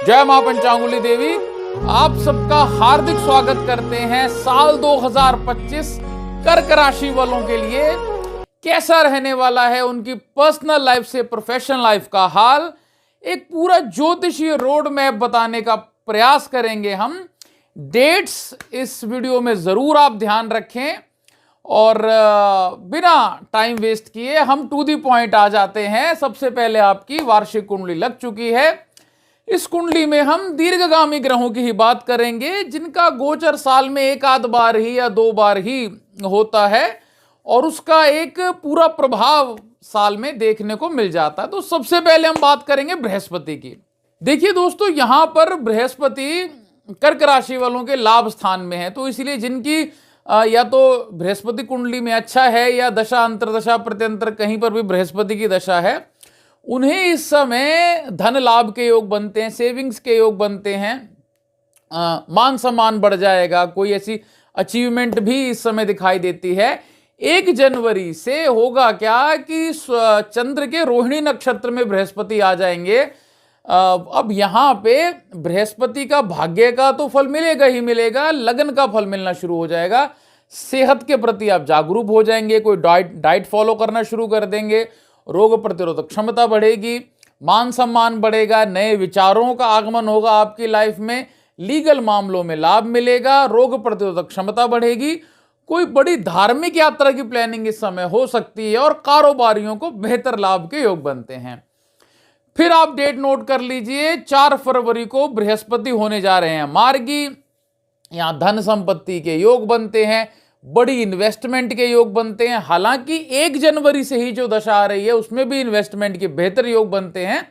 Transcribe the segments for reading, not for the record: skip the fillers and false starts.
जय मां पंचांगुली देवी। आप सबका हार्दिक स्वागत करते हैं। साल 2025 कर्क राशि वालों के लिए कैसा रहने वाला है, उनकी पर्सनल लाइफ से प्रोफेशनल लाइफ का हाल, एक पूरा ज्योतिषीय रोड मैप बताने का प्रयास करेंगे हम। डेट्स इस वीडियो में जरूर आप ध्यान रखें और बिना टाइम वेस्ट किए हम टू दी पॉइंट आ जाते हैं। सबसे पहले आपकी वार्षिक कुंडली लग चुकी है। इस कुंडली में हम दीर्घगामी ग्रहों की ही बात करेंगे, जिनका गोचर साल में एक आध बार ही या दो बार ही होता है और उसका एक पूरा प्रभाव साल में देखने को मिल जाता है। तो सबसे पहले हम बात करेंगे बृहस्पति की। देखिए दोस्तों, यहां पर बृहस्पति कर्क राशि वालों के लाभ स्थान में है, तो इसलिए जिनकी या तो बृहस्पति कुंडली में अच्छा है या दशा अंतरदशा प्रत्यंतर कहीं पर भी बृहस्पति की दशा है, उन्हें इस समय धन लाभ के योग बनते हैं, सेविंग्स के योग बनते हैं, मान सम्मान बढ़ जाएगा, कोई ऐसी अचीवमेंट भी इस समय दिखाई देती है। 1 जनवरी से होगा क्या कि चंद्र के रोहिणी नक्षत्र में बृहस्पति आ जाएंगे। अब यहां पे बृहस्पति का भाग्य का तो फल मिलेगा ही मिलेगा, लगन का फल मिलना शुरू हो जाएगा। सेहत के प्रति आप जागरूक हो जाएंगे, कोई डाइट फॉलो करना शुरू कर देंगे, रोग प्रतिरोधक क्षमता बढ़ेगी, मान सम्मान बढ़ेगा, नए विचारों का आगमन होगा आपकी लाइफ में, लीगल मामलों में लाभ मिलेगा, रोग प्रतिरोधक क्षमता बढ़ेगी, कोई बड़ी धार्मिक यात्रा की प्लानिंग इस समय हो सकती है और कारोबारियों को बेहतर लाभ के योग बनते हैं। फिर आप डेट नोट कर लीजिए, 4 फरवरी को बृहस्पति होने जा रहे हैं मार्गी। यहां धन संपत्ति के योग बनते हैं, बड़ी इन्वेस्टमेंट के योग बनते हैं। हालांकि 1 जनवरी से ही जो दशा आ रही है उसमें भी इन्वेस्टमेंट के बेहतर योग बनते हैं,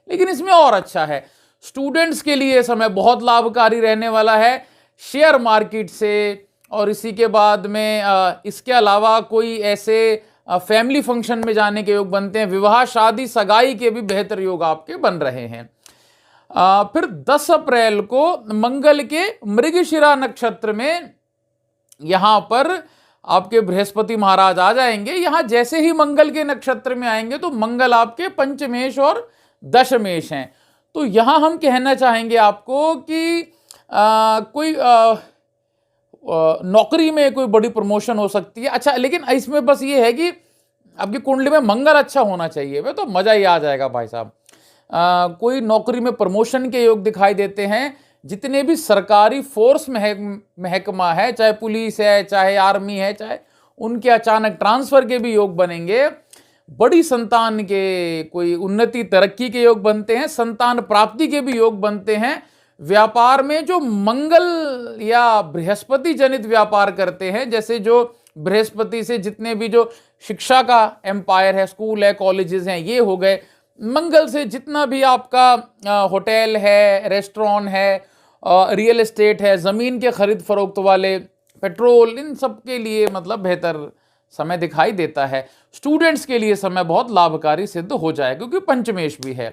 लेकिन इसमें और अच्छा है। स्टूडेंट्स के लिए समय बहुत लाभकारी रहने वाला है, शेयर मार्केट से और इसी के बाद में इसके अलावा कोई ऐसे फैमिली फंक्शन में जाने के योग बनते हैं। विवाह, शादी, सगाई के भी बेहतर योग आपके बन रहे हैं। फिर 10 अप्रैल को मंगल के मृगशिरा नक्षत्र में यहां पर आपके बृहस्पति महाराज आ जाएंगे। यहां जैसे ही मंगल के नक्षत्र में आएंगे तो मंगल आपके पंचमेश और दशमेश हैं। तो यहां हम कहना चाहेंगे आपको कि कोई नौकरी में कोई बड़ी प्रमोशन हो सकती है। अच्छा, लेकिन इसमें बस ये है कि आपकी कुंडली में मंगल अच्छा होना चाहिए, वे तो मजा ही आ जाएगा भाई साहब। कोई नौकरी में प्रमोशन के योग दिखाई देते हैं। जितने भी सरकारी फोर्स महकमा है, चाहे पुलिस है, चाहे आर्मी है, चाहे उनके अचानक ट्रांसफर के भी योग बनेंगे। बड़ी संतान के कोई उन्नति तरक्की के योग बनते हैं, संतान प्राप्ति के भी योग बनते हैं। व्यापार में जो मंगल या बृहस्पति जनित व्यापार करते हैं, जैसे जो बृहस्पति से जितने भी जो शिक्षा का एम्पायर है, स्कूल है, कॉलेजेस हैं, ये हो गए। मंगल से जितना भी आपका होटल है, रेस्टोरेंट है, रियल एस्टेट है, जमीन के खरीद फरोख्त वाले, पेट्रोल, इन सब के लिए मतलब बेहतर समय दिखाई देता है। स्टूडेंट्स के लिए समय बहुत लाभकारी सिद्ध हो जाए क्योंकि पंचमेश भी है।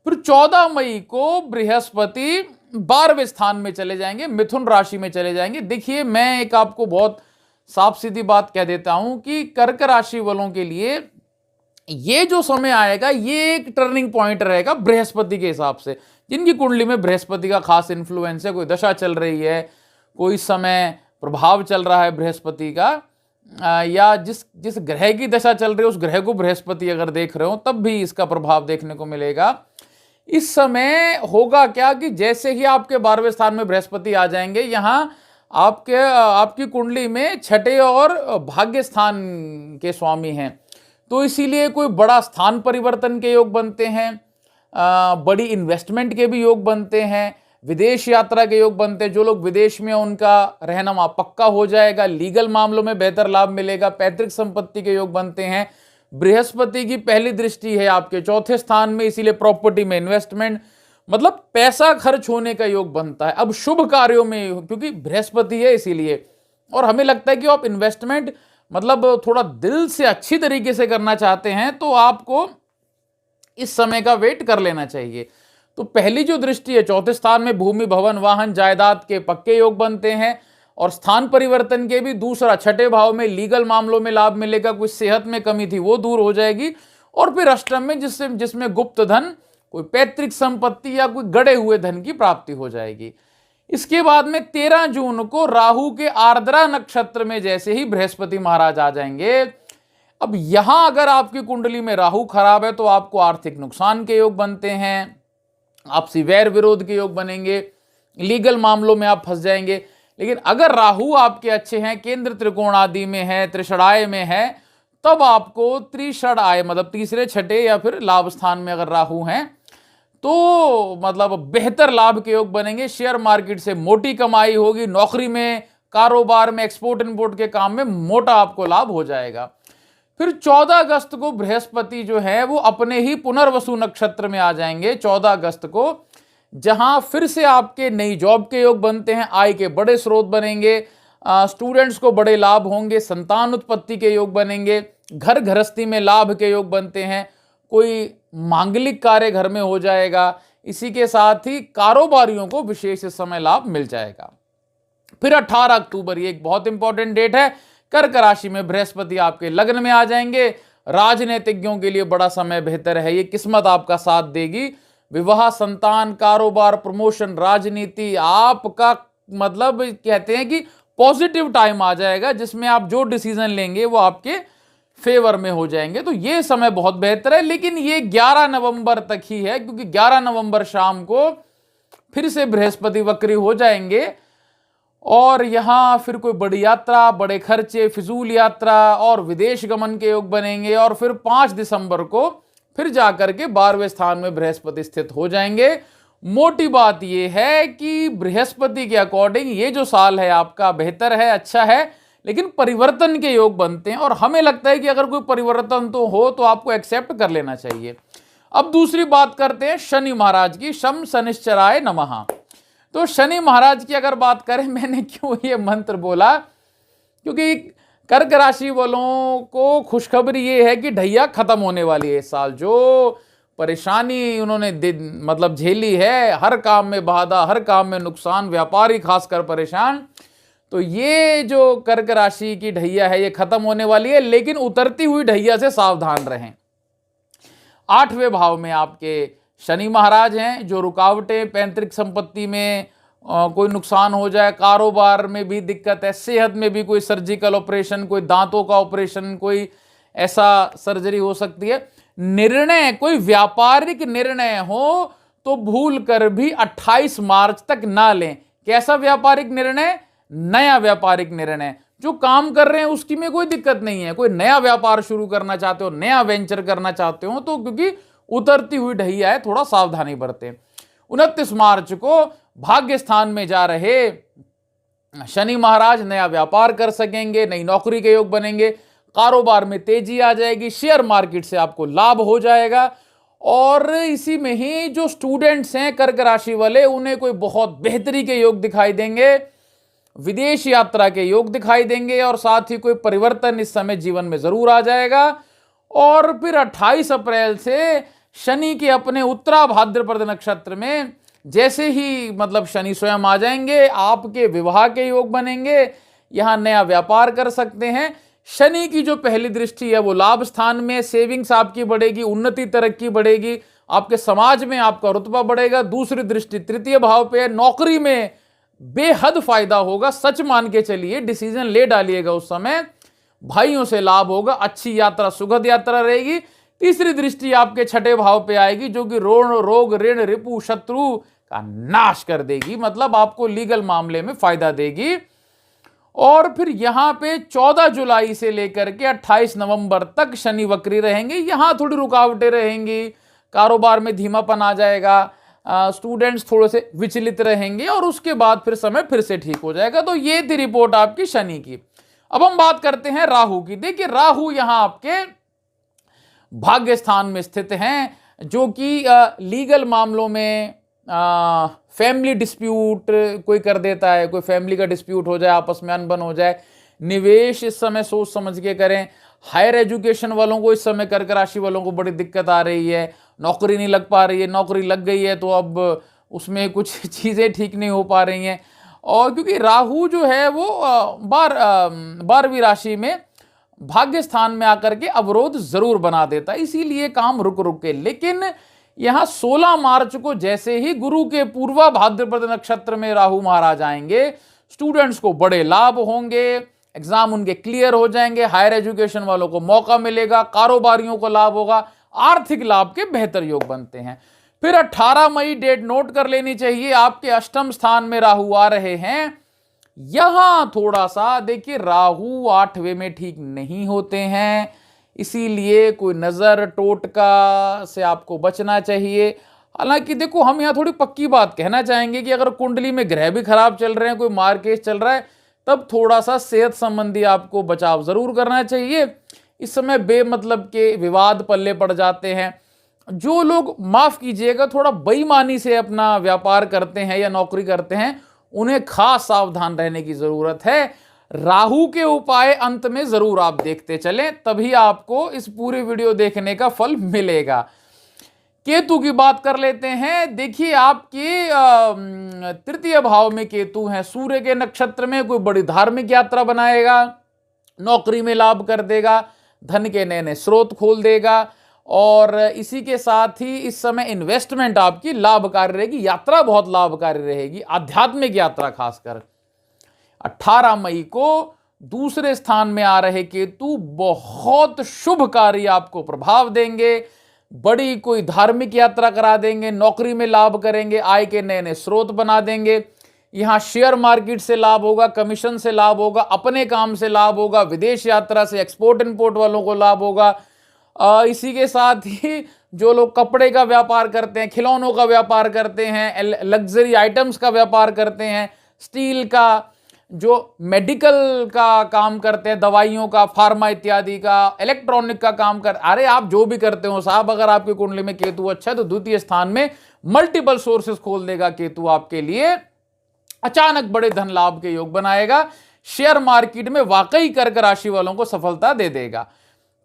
फिर 14 मई को बृहस्पति 12वें स्थान में चले जाएंगे, मिथुन राशि में चले जाएंगे। देखिए, मैं एक आपको बहुत साफ सीधी बात कह देता हूं कि कर्क राशि वालों के लिए ये जो समय आएगा ये एक टर्निंग पॉइंट रहेगा बृहस्पति के हिसाब से। जिनकी कुंडली में बृहस्पति का खास इन्फ्लुएंस है, कोई दशा चल रही है, कोई समय प्रभाव चल रहा है बृहस्पति का, या जिस ग्रह की दशा चल रही है उस ग्रह को बृहस्पति अगर देख रहे हो तब भी इसका प्रभाव देखने को मिलेगा। इस समय होगा क्या कि जैसे ही आपके 12वें स्थान में बृहस्पति आ जाएंगे, यहां आपकी कुंडली में छठे और भाग्य स्थान के स्वामी हैं, तो इसीलिए कोई बड़ा स्थान परिवर्तन के योग बनते हैं, बड़ी इन्वेस्टमेंट के भी योग बनते हैं, विदेश यात्रा के योग बनते हैं। जो लोग विदेश में उनका रहना वहां पक्का हो जाएगा, लीगल मामलों में बेहतर लाभ मिलेगा, पैतृक संपत्ति के योग बनते हैं। बृहस्पति की पहली दृष्टि है आपके 4थे स्थान में, इसीलिए प्रॉपर्टी में इन्वेस्टमेंट, मतलब पैसा खर्च होने का योग बनता है। अब शुभ कार्यों में, क्योंकि बृहस्पति है इसीलिए, और हमें लगता है कि आप इन्वेस्टमेंट मतलब थोड़ा दिल से अच्छी तरीके से करना चाहते हैं तो आपको इस समय का वेट कर लेना चाहिए। तो पहली जो दृष्टि है 4थे स्थान में, भूमि, भवन, वाहन, जायदाद के पक्के योग बनते हैं, और स्थान परिवर्तन के भी। दूसरा, 6ठे भाव में लीगल मामलों में लाभ मिलेगा, कुछ सेहत में कमी थी वो दूर हो जाएगी। और फिर अष्टम में जिसमें गुप्त धन कोई पैतृक संपत्ति या कोई गड़े हुए धन की प्राप्ति हो जाएगी। इसके बाद में 13 जून को राहु के आर्द्रा नक्षत्र में जैसे ही बृहस्पति महाराज आ जाएंगे, अब यहां अगर आपकी कुंडली में राहु खराब है तो आपको आर्थिक नुकसान के योग बनते हैं, आपसी वैर विरोध के योग बनेंगे, लीगल मामलों में आप फंस जाएंगे। लेकिन अगर राहु आपके अच्छे हैं, केंद्र त्रिकोण आदि में है, त्रिषणाय में है, तब आपको त्रिषणाय मतलब तीसरे छठे या फिर लाभ स्थान में अगर राहु हैं तो मतलब बेहतर लाभ के योग बनेंगे। शेयर मार्केट से मोटी कमाई होगी, नौकरी में, कारोबार में, एक्सपोर्ट इंपोर्ट के काम में मोटा आपको लाभ हो जाएगा। फिर 14 अगस्त को बृहस्पति जो है वो अपने ही पुनर्वसु नक्षत्र में आ जाएंगे 14 अगस्त को, जहां फिर से आपके नई जॉब के योग बनते हैं, आय के बड़े स्रोत बनेंगे, स्टूडेंट्स को बड़े लाभ होंगे, संतान उत्पत्ति के योग बनेंगे, घर गृहस्थी में लाभ के योग बनते हैं, कोई मांगलिक कार्य घर में हो जाएगा। इसी के साथ ही कारोबारियों को विशेष समय लाभ मिल जाएगा। फिर 18 अक्टूबर, ये एक बहुत इंपॉर्टेंट डेट है, कर्क राशि में बृहस्पति आपके लग्न में आ जाएंगे। राजनीतिज्ञों के लिए बड़ा समय बेहतर है, ये किस्मत आपका साथ देगी। विवाह, संतान, कारोबार, प्रमोशन, राजनीति, आपका मतलब कहते हैं कि पॉजिटिव टाइम आ जाएगा, जिसमें आप जो डिसीजन लेंगे वो आपके फेवर में हो जाएंगे। तो ये समय बहुत बेहतर है, लेकिन ये 11 नवंबर तक ही है, क्योंकि 11 नवंबर शाम को फिर से बृहस्पति वक्री हो जाएंगे और यहां फिर कोई बड़ी यात्रा, बड़े खर्चे, फिजूल यात्रा और विदेश गमन के योग बनेंगे। और फिर 5 दिसंबर को फिर जाकर के 12वें स्थान में बृहस्पति स्थित हो जाएंगे। मोटी बात यह है कि बृहस्पति के अकॉर्डिंग ये जो साल है आपका बेहतर है, अच्छा है, लेकिन परिवर्तन के योग बनते हैं और हमें लगता है कि अगर कोई परिवर्तन तो हो तो आपको एक्सेप्ट कर लेना चाहिए। अब दूसरी बात करते हैं शनि महाराज की। शम शनिश्चराय नमः। तो शनि महाराज की अगर बात करें, मैंने क्यों ये मंत्र बोला, क्योंकि कर्क राशि वालों को खुशखबरी ये है कि ढैया खत्म होने वाली है इस साल। जो परेशानी उन्होंने मतलब झेली है, हर काम में बाधा, हर काम में नुकसान, व्यापारी खासकर परेशान, तो ये जो कर्क राशि की ढैया है ये खत्म होने वाली है। लेकिन उतरती हुई ढैया से सावधान रहें। 8वें भाव में आपके शनि महाराज हैं, जो रुकावटें, पैतृक संपत्ति में कोई नुकसान हो जाए, कारोबार में भी दिक्कत है, सेहत में भी कोई सर्जिकल ऑपरेशन, कोई दांतों का ऑपरेशन, कोई ऐसा सर्जरी हो सकती है। निर्णय, कोई व्यापारिक निर्णय हो तो भूल कर भी 28 मार्च तक ना लें। कैसा व्यापारिक निर्णय? नया व्यापारिक निर्णय। जो काम कर रहे हैं उसकी में कोई दिक्कत नहीं है, कोई नया व्यापार शुरू करना चाहते हो, नया वेंचर करना चाहते हो तो, क्योंकि उतरती हुई ढैया है, थोड़ा सावधानी बरतें। 29 मार्च को भाग्य स्थान में जा रहे शनि महाराज नया व्यापार कर सकेंगे, नई नौकरी के योग बनेंगे, कारोबार में तेजी आ जाएगी, शेयर मार्केट से आपको लाभ हो जाएगा। और इसी में ही जो स्टूडेंट्स हैं कर्क राशि वाले, उन्हें कोई बहुत बेहतरी के योग दिखाई देंगे, विदेश यात्रा के योग दिखाई देंगे और साथ ही कोई परिवर्तन इस समय जीवन में जरूर आ जाएगा। और फिर 28 अप्रैल से शनि के अपने उत्तरा भाद्रपद नक्षत्र में जैसे ही मतलब शनि स्वयं आ जाएंगे, आपके विवाह के योग बनेंगे, यहां नया व्यापार कर सकते हैं। शनि की जो पहली दृष्टि है वो लाभ स्थान में, सेविंग्स आपकी बढ़ेगी, उन्नति तरक्की बढ़ेगी, आपके समाज में आपका रुतबा बढ़ेगा। दूसरी दृष्टि तृतीय भाव पे है, नौकरी में बेहद फायदा होगा, सच मान के चलिए, डिसीजन ले डालिएगा उस समय, भाइयों से लाभ होगा, अच्छी यात्रा, सुखद यात्रा रहेगी। तीसरी दृष्टि आपके 6ठे भाव पे आएगी, जो कि रोग, ऋण, रिपु, शत्रु का नाश कर देगी, मतलब आपको लीगल मामले में फायदा देगी। और फिर यहां पे 14 जुलाई से लेकर के 28 नवंबर तक शनि वक्री रहेंगे। यहां थोड़ी रुकावटें रहेंगी, कारोबार में धीमापन आ जाएगा, स्टूडेंट्स थोड़े से विचलित रहेंगे और उसके बाद फिर समय फिर से ठीक हो जाएगा। तो ये थी रिपोर्ट आपकी शनि की। अब हम बात करते हैं राहु की। देखिए राहु यहां आपके भाग्य स्थान में स्थित हैं, जो कि लीगल मामलों में फैमिली डिस्प्यूट कोई कर देता है, कोई फैमिली का डिस्प्यूट हो जाए, आपस में अनबन हो जाए। निवेश इस समय सोच समझ के करें। हायर एजुकेशन वालों को इस समय कर्क राशि वालों को बड़ी दिक्कत आ रही है, नौकरी नहीं लग पा रही है, नौकरी लग गई है तो अब उसमें कुछ चीज़ें ठीक नहीं हो पा रही हैं। और क्योंकि राहु जो है वो 12वीं राशि में भाग्य स्थान में आकर के अवरोध जरूर बना देता है, इसीलिए काम रुक रुक के। लेकिन यहां 16 मार्च को जैसे ही गुरु के पूर्वा भाद्रपद नक्षत्र में राहु महाराज आएंगे, स्टूडेंट्स को बड़े लाभ होंगे, एग्जाम उनके क्लियर हो जाएंगे, हायर एजुकेशन वालों को मौका मिलेगा, कारोबारियों को लाभ होगा, आर्थिक लाभ के बेहतर योग बनते हैं। फिर 18 मई डेट नोट कर लेनी चाहिए, आपके अष्टम स्थान में राहु आ रहे हैं। यहां थोड़ा सा देखिए राहु 8वें में ठीक नहीं होते हैं, इसीलिए कोई नजर टोटका से आपको बचना चाहिए। हालांकि देखो हम यहां थोड़ी पक्की बात कहना चाहेंगे कि अगर कुंडली में ग्रह भी खराब चल रहे हैं, कोई मार केस चल रहा है, तब थोड़ा सा सेहत संबंधी आपको बचाव जरूर करना चाहिए। इस समय बेमतलब के विवाद पल्ले पड़ जाते हैं। जो लोग माफ कीजिएगा थोड़ा बेईमानी से अपना व्यापार करते हैं या नौकरी करते हैं, उन्हें खास सावधान रहने की जरूरत है। राहु के उपाय अंत में जरूर आप देखते चलें, तभी आपको इस पूरी वीडियो देखने का फल मिलेगा। केतु की बात कर लेते हैं। देखिए आपके तृतीय भाव में केतु हैं, सूर्य के नक्षत्र में, कोई बड़ी धार्मिक यात्रा बनाएगा, नौकरी में लाभ कर देगा, धन के नए नए स्रोत खोल देगा, और इसी के साथ ही इस समय इन्वेस्टमेंट आपकी लाभकारी रहेगी, यात्रा बहुत लाभकारी रहेगी, आध्यात्मिक यात्रा खासकर। 18 मई को दूसरे स्थान में आ रहे केतु बहुत शुभकारी आपको प्रभाव देंगे, बड़ी कोई धार्मिक यात्रा करा देंगे, नौकरी में लाभ करेंगे, आय के नए नए स्रोत बना देंगे। यहां शेयर मार्केट से लाभ होगा, कमीशन से लाभ होगा, अपने काम से लाभ होगा, विदेश यात्रा से एक्सपोर्ट इंपोर्ट वालों को लाभ होगा। इसी के साथ ही जो लोग कपड़े का व्यापार करते हैं, खिलौनों का व्यापार करते हैं, लग्जरी आइटम्स का व्यापार करते हैं, स्टील का, जो मेडिकल का काम करते हैं, दवाइयों का, फार्मा इत्यादि का, इलेक्ट्रॉनिक का काम कर, अरे आप जो भी करते हो साहब, अगर आपकी कुंडली में केतु अच्छा है तो द्वितीय स्थान में मल्टीपल सोर्सेस खोल देगा केतु आपके लिए, अचानक बड़े धन लाभ के योग बनाएगा। शेयर मार्केट में वाकई कर्क राशि वालों को सफलता दे देगा।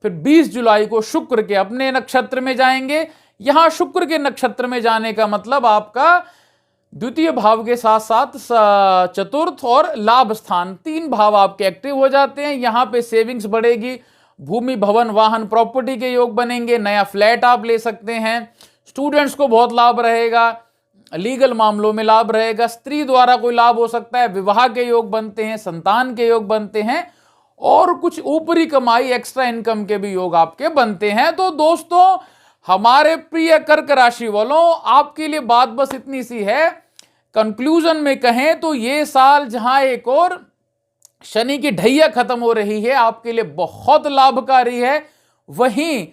फिर 20 जुलाई को शुक्र के अपने नक्षत्र में जाएंगे। यहां शुक्र के नक्षत्र में जाने का मतलब आपका द्वितीय भाव के साथ साथ चतुर्थ और लाभ स्थान, 3 भाव आपके एक्टिव हो जाते हैं। यहां पे सेविंग्स बढ़ेगी, भूमि भवन वाहन प्रॉपर्टी के योग बनेंगे, नया फ्लैट आप ले सकते हैं, स्टूडेंट्स को बहुत लाभ रहेगा, लीगल मामलों में लाभ रहेगा, स्त्री द्वारा कोई लाभ हो सकता है, विवाह के योग बनते हैं, संतान के योग बनते हैं, और कुछ ऊपरी कमाई एक्स्ट्रा इनकम के भी योग आपके बनते हैं। तो दोस्तों हमारे प्रिय कर्क राशि वालों, आपके लिए बात बस इतनी सी है, कंक्लूजन में कहें तो ये साल जहां एक और शनि की ढैया खत्म हो रही है, आपके लिए बहुत लाभकारी है, वहीं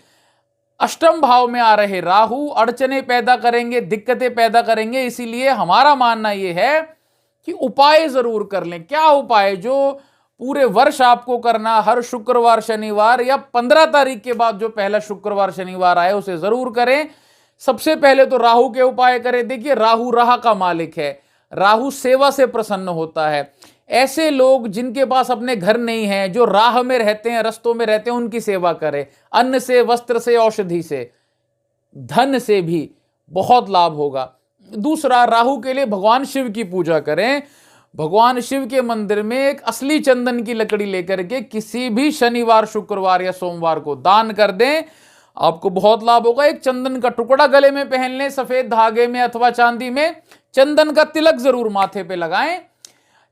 अष्टम भाव में आ रहे राहु अड़चने पैदा करेंगे, दिक्कतें पैदा करेंगे। इसीलिए हमारा मानना यह है कि उपाय जरूर कर लें। क्या उपाय? जो पूरे वर्ष आपको करना, हर शुक्रवार शनिवार या 15 तारीख के बाद जो पहला शुक्रवार शनिवार आए उसे जरूर करें। सबसे पहले तो राहु के उपाय करें। देखिए राहु राह का मालिक है, राहु सेवा से प्रसन्न होता है। ऐसे लोग जिनके पास अपने घर नहीं है, जो राह में रहते हैं, रस्तों में रहते हैं, उनकी सेवा करें। अन्न से, वस्त्र से, औषधि से, धन से भी बहुत लाभ होगा। दूसरा, राहु के लिए भगवान शिव की पूजा करें। भगवान शिव के मंदिर में एक असली चंदन की लकड़ी लेकर के किसी भी शनिवार, शुक्रवार या सोमवार को दान कर दें, आपको बहुत लाभ होगा। एक चंदन का टुकड़ा गले में पहन लें, सफेद धागे में अथवा चांदी में, चंदन का तिलक जरूर माथे पे लगाएं।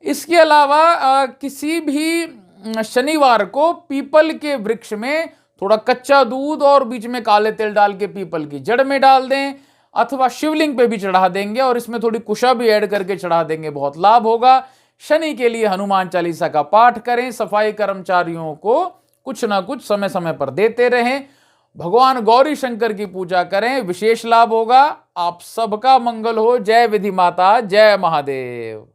इसके अलावा किसी भी शनिवार को पीपल के वृक्ष में थोड़ा कच्चा दूध और बीच में काले तिल डाल के पीपल की जड़ में डाल दें, अथवा शिवलिंग पे भी चढ़ा देंगे और इसमें थोड़ी कुशा भी ऐड करके चढ़ा देंगे, बहुत लाभ होगा। शनि के लिए हनुमान चालीसा का पाठ करें। सफाई कर्मचारियों को कुछ ना कुछ समय समय पर देते रहें। भगवान गौरी शंकर की पूजा करें, विशेष लाभ होगा। आप सबका मंगल हो। जय विधि माता, जय महादेव।